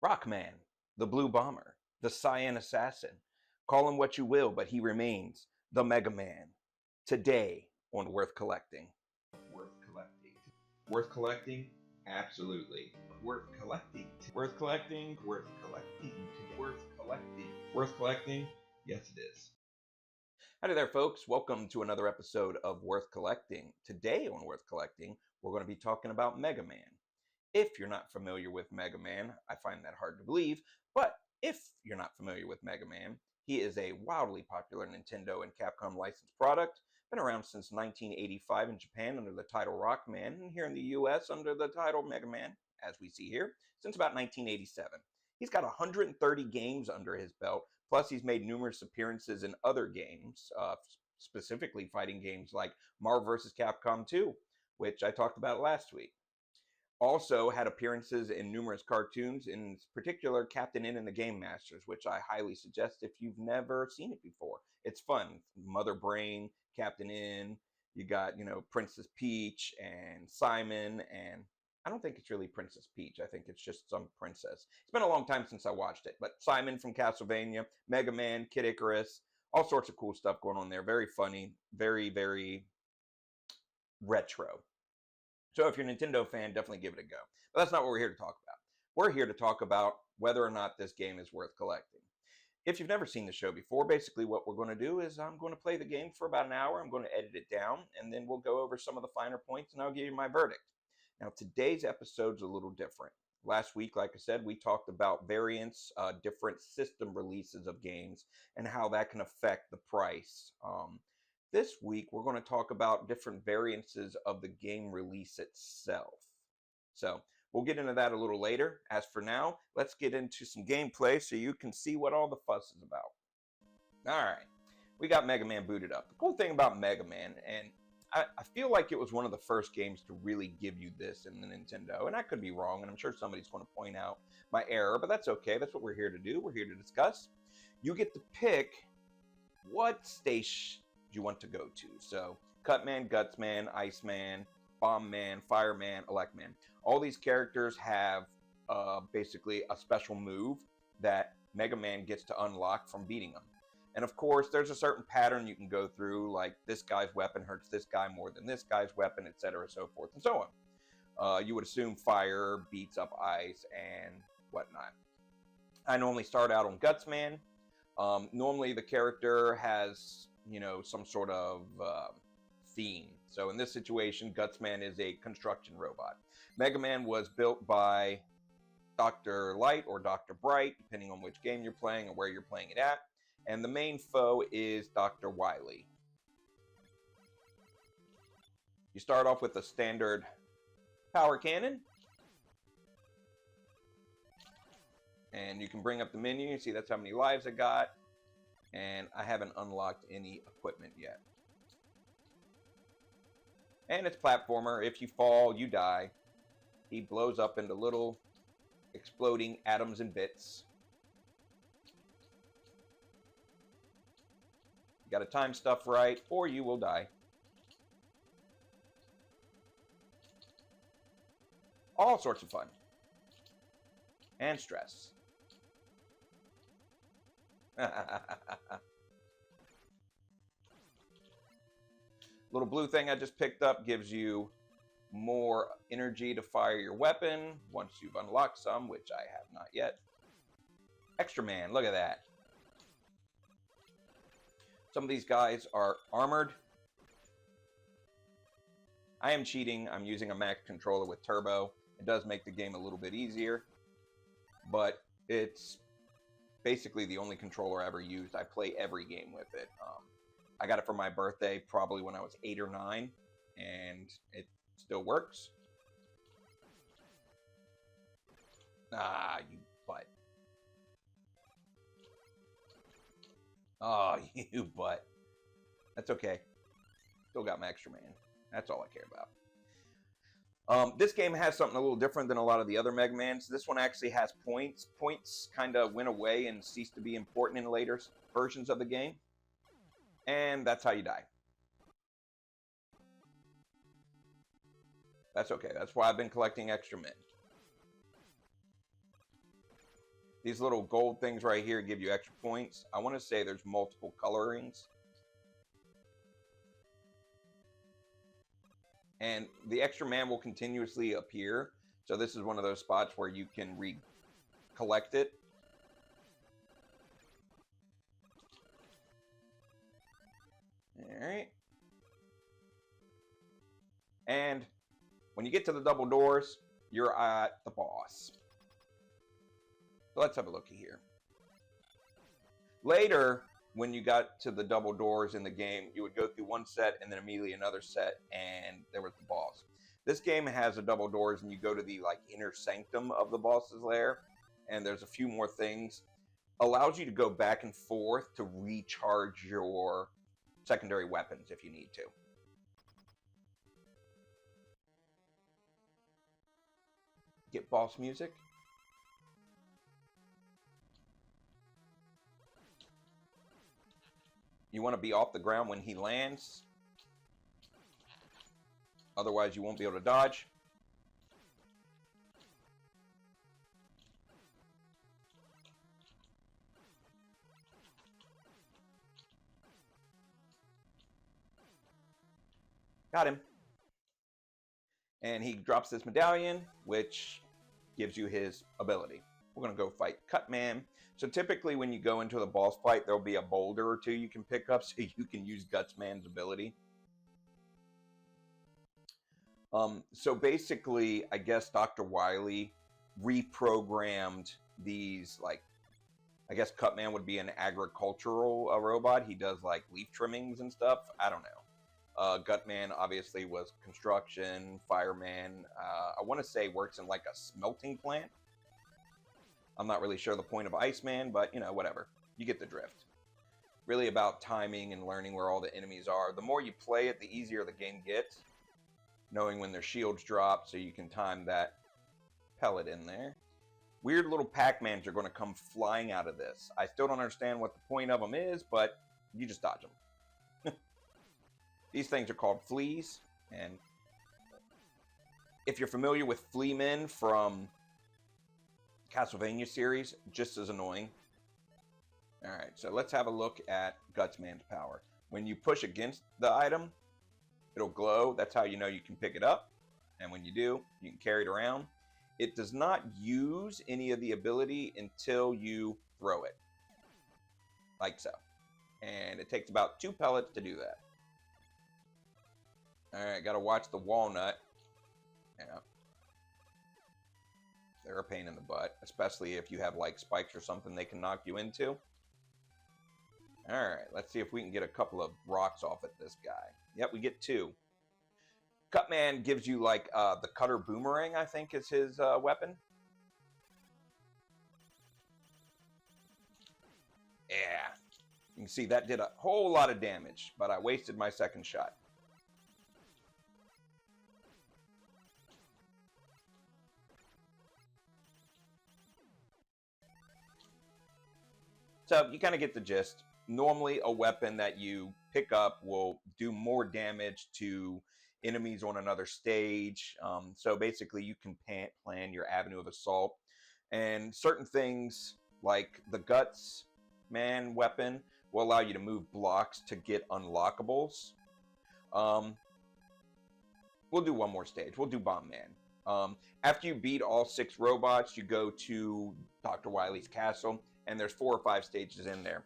Rockman, the Blue Bomber, the Cyan Assassin. Call him what you will, but he remains the Mega Man. Today on Worth Collecting. Worth collecting. Worth collecting? Absolutely. Worth collecting. Worth collecting. Worth collecting. Worth collecting. Worth collecting? Yes, it is. Howdy there, folks. Welcome to another episode of Worth Collecting. Today on Worth Collecting, we're going to be talking about Mega Man. If you're not familiar with Mega Man, I find that hard to believe, but if you're not familiar with Mega Man, he is a wildly popular Nintendo and Capcom licensed product. Been around since 1985 in Japan under the title Rockman, and here in the US under the title Mega Man, as we see here, since about 1987. He's got 130 games under his belt, plus he's made numerous appearances in other games, specifically fighting games like Marvel vs. Capcom 2, which I talked about last week. Also had appearances in numerous cartoons, in particular Captain N and the Game Masters, which I highly suggest if you've never seen it before. It's fun. Mother Brain, Captain N, you got, Princess Peach and Simon, and I don't think it's really Princess Peach. I think it's just some princess. It's been a long time since I watched it, but Simon from Castlevania, Mega Man, Kid Icarus, all sorts of cool stuff going on there. Very funny, very, very retro. So if you're a Nintendo fan, definitely give it a go. But that's not what we're here to talk about. We're here to talk about whether or not this game is worth collecting. If you've never seen the show before, basically what we're going to do is I'm going to play the game for about an hour. I'm going to edit it down, and then we'll go over some of the finer points, and I'll give you my verdict. Now, today's episode's a little different. Last week, like I said, we talked about variants, different system releases of games, and how that can affect the price. This week, we're going to talk about different variances of the game release itself. So we'll get into that a little later. As for now, let's get into some gameplay so you can see what all the fuss is about. All right, we got Mega Man booted up. The cool thing about Mega Man, and I feel like it was one of the first games to really give you this in the Nintendo, and I could be wrong, and I'm sure somebody's going to point out my error, but that's okay. That's what we're here to do. We're here to discuss. You get to pick what station you want to go to. So Cutman, Gutsman, Iceman, Bombman, Fireman, Electman. All these characters have basically a special move that Mega Man gets to unlock from beating them. And of course, there's a certain pattern you can go through, like this guy's weapon hurts this guy more than this guy's weapon, etc., so forth and so on. You would assume fire beats up ice and whatnot. I normally start out on Gutsman. Normally the character has some sort of theme. So in this situation, Gutsman is a construction robot. Mega Man was built by Dr. Light or Dr. Bright, depending on which game you're playing and where you're playing it at. And the main foe is Dr. Wily. You start off with a standard power cannon. And you can bring up the menu. See, that's how many lives I got. And I haven't unlocked any equipment yet. And it's platformer. If you fall, you die. He blows up into little exploding atoms and bits. You gotta time stuff right, or you will die. All sorts of fun. And stress. Little blue thing I just picked up gives you more energy to fire your weapon once you've unlocked some, which I have not yet. Extra Man, look at that. Some of these guys are armored. I am cheating. I'm using a Mac controller with turbo. It does make the game a little bit easier, but it's basically the only controller I ever used. I play every game with it. I got it for my birthday probably when I was 8 or 9, and it still works. Ah, you butt. Oh, you butt. That's okay. Still got my Extra Man. That's all I care about. This game has something a little different than a lot of the other Mega Mans. This one actually has points. Points kind of went away and ceased to be important in later versions of the game. And that's how you die. That's okay. That's why I've been collecting Extra Men. These little gold things right here give you extra points. I want to say there's multiple colorings. And the extra man will continuously appear. So this is one of those spots where you can collect it. All right. And when you get to the double doors, you're at the boss. So let's have a look here. Later, when you got to the double doors in the game, you would go through one set and then immediately another set, and there was the boss. This game has a double doors, and you go to the like inner sanctum of the boss's lair, and there's a few more things. Allows you to go back and forth to recharge your secondary weapons if you need to. Get boss music. You want to be off the ground when he lands. Otherwise, you won't be able to dodge. Got him. And he drops this medallion, which gives you his ability. We're going to go fight Cutman. So typically when you go into the boss fight, there'll be a boulder or two you can pick up so you can use Gutsman's ability. So basically, I guess Dr. Wily reprogrammed these, like, I guess Cutman would be an agricultural robot. He does, like, leaf trimmings and stuff. I don't know. Gutman obviously was construction, fireman. I want to say works in, like, a smelting plant. I'm not really sure the point of Iceman, but, you know, whatever. You get the drift. Really about timing and learning where all the enemies are. The more you play it, the easier the game gets. Knowing when their shields drop so you can time that pellet in there. Weird little Pac-Mans are going to come flying out of this. I still don't understand what the point of them is, but you just dodge them. These things are called fleas, and if you're familiar with Fleamen from Castlevania series, just as annoying. Alright, so let's have a look at Gutsman's power. When you push against the item, it'll glow. That's how you know you can pick it up. And when you do, you can carry it around. It does not use any of the ability until you throw it. Like so. And it takes about 2 pellets to do that. Alright, gotta watch the walnut. Yeah. They're a pain in the butt. Especially if you have like spikes or something they can knock you into. Alright, let's see if we can get a couple of rocks off at this guy. Yep, we get 2. Cutman gives you like the cutter boomerang, I think is his weapon. Yeah. You can see that did a whole lot of damage, but I wasted my second shot. So you kind of get the gist. Normally a weapon that you pick up will do more damage to enemies on another stage. So basically you can plan your avenue of assault. And certain things like the Guts Man weapon will allow you to move blocks to get unlockables. We'll do one more stage. We'll do Bomb Man. After you beat all 6 robots, you go to Dr. Wily's castle, and there's 4 or 5 stages in there.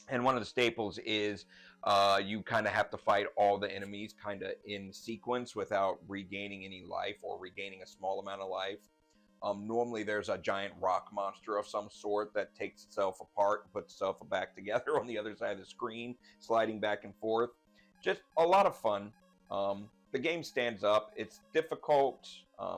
And one of the staples is you kind of have to fight all the enemies kind of in sequence without regaining any life or regaining a small amount of life. Normally there's a giant rock monster of some sort that takes itself apart and puts itself back together on the other side of the screen, sliding back and forth. Just a lot of fun. The game stands up. It's difficult.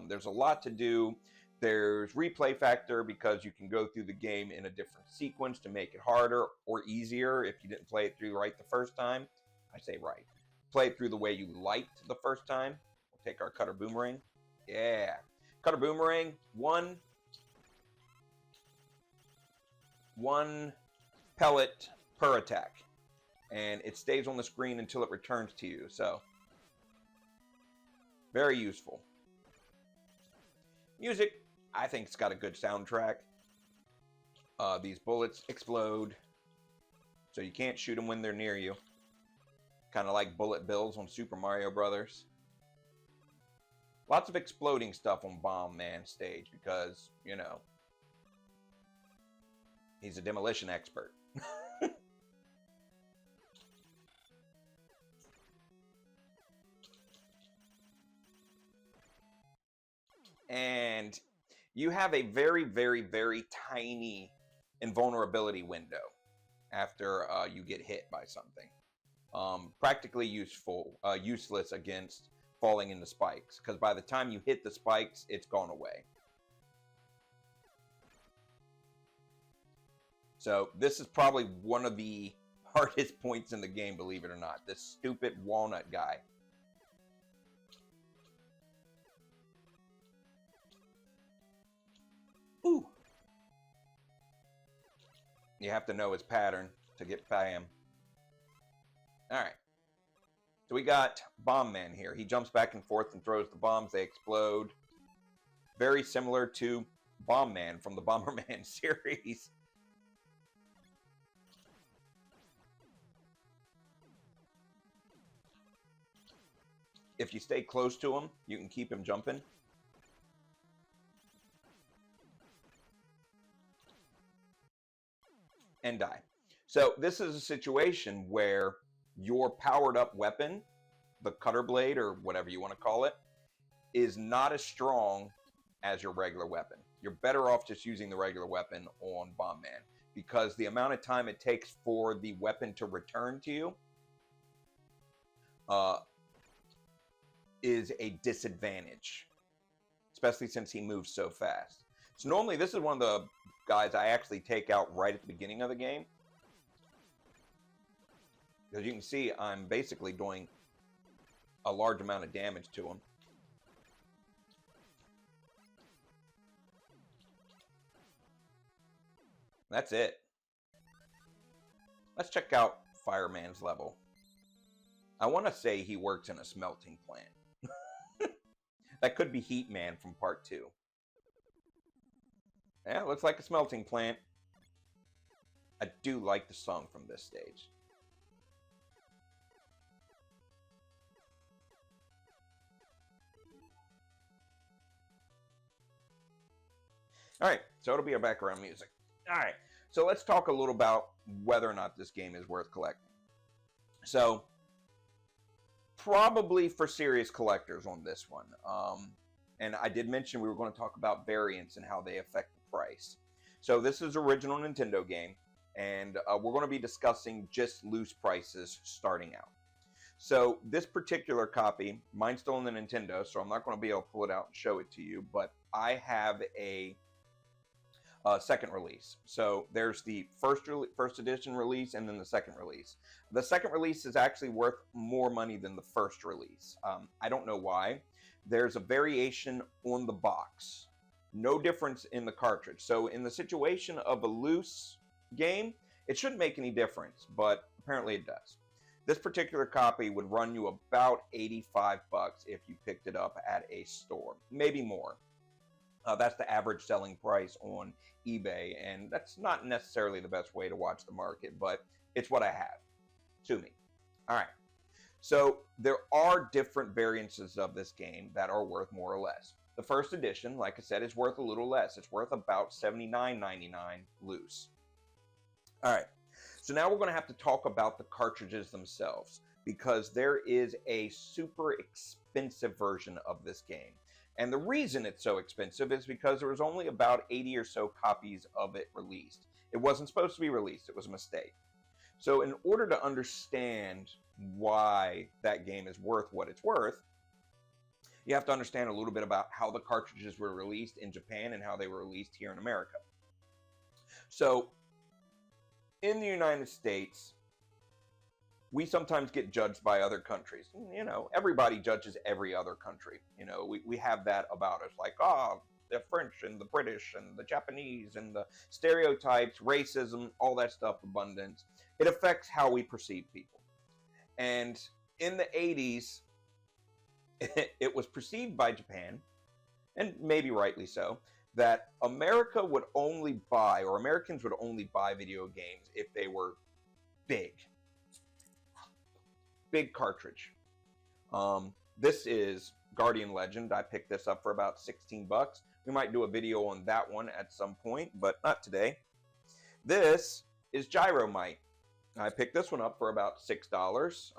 There's a lot to do. There's replay factor because you can go through the game in a different sequence to make it harder or easier if you didn't play it through right the first time. I say right. Play it through the way you liked the first time. We'll take our cutter boomerang. Yeah. Cutter boomerang, one pellet per attack. And it stays on the screen until it returns to you. So, very useful. Music, I think it's got a good soundtrack. These bullets explode, so you can't shoot them when they're near you. Kind of like bullet bills on Super Mario Brothers. Lots of exploding stuff on Bomb Man stage because, you know, he's a demolition expert. And you have a very, very, very tiny invulnerability window after you get hit by something. Practically useless against falling into spikes, because by the time you hit the spikes, it's gone away. So this is probably one of the hardest points in the game, believe it or not. This stupid walnut guy. Ooh. You have to know his pattern to get by him. Alright. So we got Bomb Man here. He jumps back and forth and throws the bombs. They explode. Very similar to Bomb Man from the Bomberman series. If you stay close to him, you can keep him jumping. And die. So this is a situation where your powered up weapon, the cutter blade or whatever you want to call it, is not as strong as your regular weapon. You're better off just using the regular weapon on Bomb Man, because the amount of time it takes for the weapon to return to you is a disadvantage, especially since he moves so fast. So normally this is one of the guys I actually take out right at the beginning of the game. Because you can see I'm basically doing a large amount of damage to him. That's it. Let's check out Fireman's level. I want to say he works in a smelting plant. That could be Heat Man from Part 2. Yeah, looks like a smelting plant. I do like the song from this stage. Alright, so it'll be our background music. Alright, so let's talk a little about whether or not this game is worth collecting. So, probably for serious collectors on this one. And I did mention we were going to talk about variants and how they affect the price. So this is original Nintendo game, and we're going to be discussing just loose prices starting out. So this particular copy, mine's still in the Nintendo, so I'm not going to be able to pull it out and show it to you, but I have a second release. So there's the first edition release and then the second release. The second release is actually worth more money than the first release. I don't know why. There's a variation on the box. No difference in the cartridge. So in the situation of a loose game, it shouldn't make any difference, but apparently it does. This particular copy would run you about 85 bucks if you picked it up at a store, maybe more. That's the average selling price on eBay, and that's not necessarily the best way to watch the market, but it's what I have. Sue me. All right. So there are different variances of this game that are worth more or less. The first edition, like I said, is worth a little less. It's worth about $79.99 loose. All right. So now we're going to have to talk about the cartridges themselves, because there is a super expensive version of this game. And the reason it's so expensive is because there was only about 80 or so copies of it released. It wasn't supposed to be released. It was a mistake. So in order to understand why that game is worth what it's worth, you have to understand a little bit about how the cartridges were released in Japan and how they were released here in America. So in the United States, we sometimes get judged by other countries. You know, everybody judges every other country. You know, we have that about us, like, oh, the French and the British and the Japanese and the stereotypes, racism, all that stuff, abundance. It affects how we perceive people. And in the 80s, it was perceived by Japan, and maybe rightly so, that America would only buy, or Americans would only buy video games if they were big, big cartridge. This is Guardian Legend. I picked this up for about 16 bucks. We might do a video on that one at some point, but not today. This is Gyromite. I picked this one up for about $6,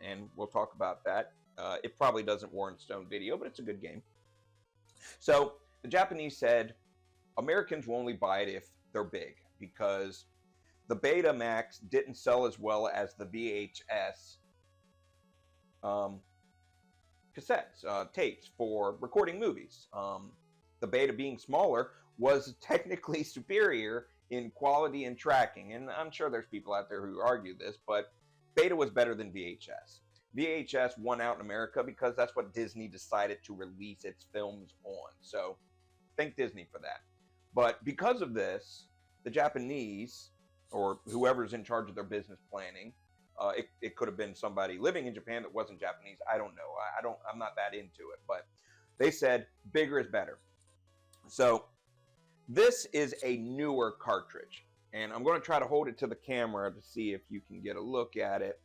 and we'll talk about that. It probably doesn't warrant its own video, but it's a good game. So the Japanese said Americans will only buy it if they're big, because the Betamax didn't sell as well as the VHS cassettes, tapes for recording movies. The Beta being smaller was technically superior in quality and tracking, and I'm sure there's people out there who argue this, but Beta was better than VHS. VHS won out in America because that's what Disney decided to release its films on. So thank Disney for that. But because of this, the Japanese, or whoever's in charge of their business planning, it could have been somebody living in Japan that wasn't Japanese. I don't know. I'm not that into it. But they said bigger is better. So this is a newer cartridge, and I'm going to try to hold it to the camera to see if you can get a look at it.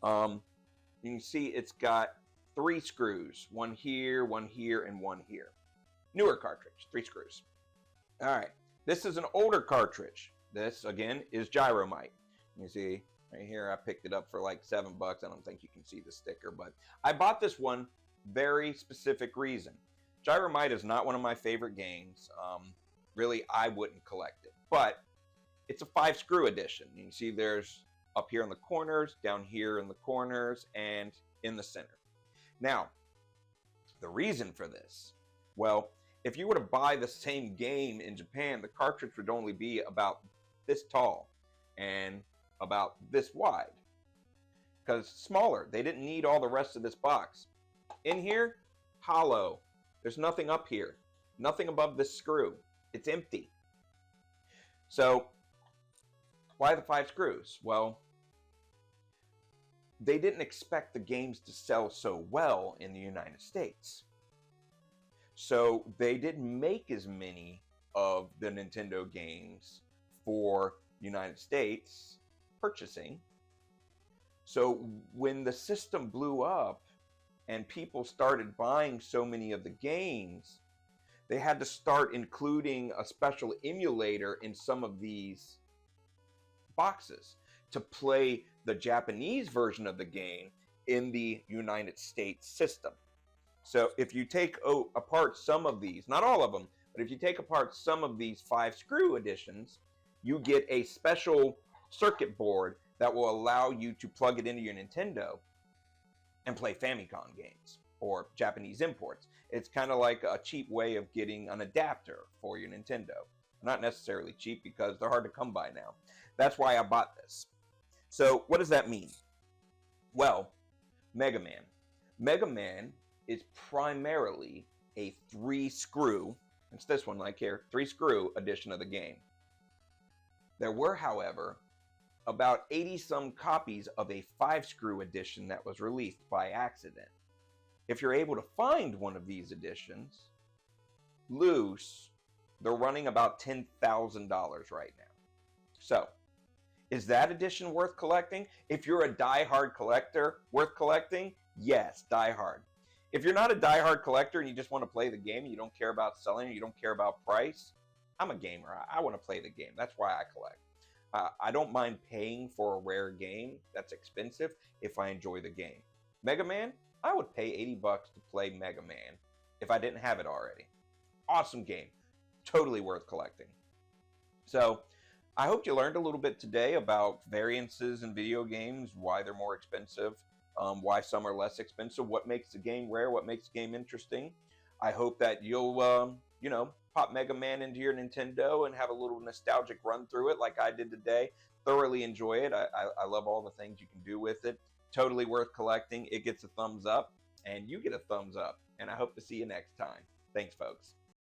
You can see it's got 3 screws, one here, and one here. Newer cartridge, 3 screws. All right, this is an older cartridge. This, again, is Gyromite. You see right here, I picked it up for like $7. I don't think you can see the sticker, but I bought this one very specific reason. Gyromite is not one of my favorite games. Really, I wouldn't collect it, but it's a 5-screw edition. You can see there's up here in the corners, down here in the corners, and in the center. Now, the reason for this, well, if you were to buy the same game in Japan, the cartridge would only be about this tall and about this wide, because smaller. They didn't need all the rest of this box. In here, hollow. There's nothing up here, nothing above this screw. It's empty. So why the 5 screws? Well, they didn't expect the games to sell so well in the United States. So they didn't make as many of the Nintendo games for United States purchasing. So when the system blew up and people started buying so many of the games, they had to start including a special emulator in some of these boxes to play the Japanese version of the game in the United States system. So if you take apart some of these, not all of them, but if you take apart some of these 5-screw editions, you get a special circuit board that will allow you to plug it into your Nintendo and play Famicom games or Japanese imports. It's kind of like a cheap way of getting an adapter for your Nintendo. Not necessarily cheap, because they're hard to come by now. That's why I bought this. So what does that mean? Well, Mega Man. Mega Man is primarily a 3-screw, it's this one like here, 3-screw edition of the game. There were, however, about 80-some copies of a 5-screw edition that was released by accident. If you're able to find one of these editions loose, they're running about $10,000 right now. So, is that edition worth collecting? If you're a die-hard collector, worth collecting? Yes, die-hard. If you're not a die-hard collector and you just want to play the game and you don't care about selling, you don't care about price, I'm a gamer. I want to play the game. That's why I collect. I don't mind paying for a rare game that's expensive if I enjoy the game. Mega Man, I would pay $80 to play Mega Man if I didn't have it already. Awesome game. Totally worth collecting. So, I hope you learned a little bit today about variances in video games, why they're more expensive, why some are less expensive, what makes the game rare, what makes the game interesting. I hope that you'll, pop Mega Man into your Nintendo and have a little nostalgic run through it like I did today. Thoroughly enjoy it. I love all the things you can do with it. Totally worth collecting. It gets a thumbs up, and you get a thumbs up. And I hope to see you next time. Thanks, folks.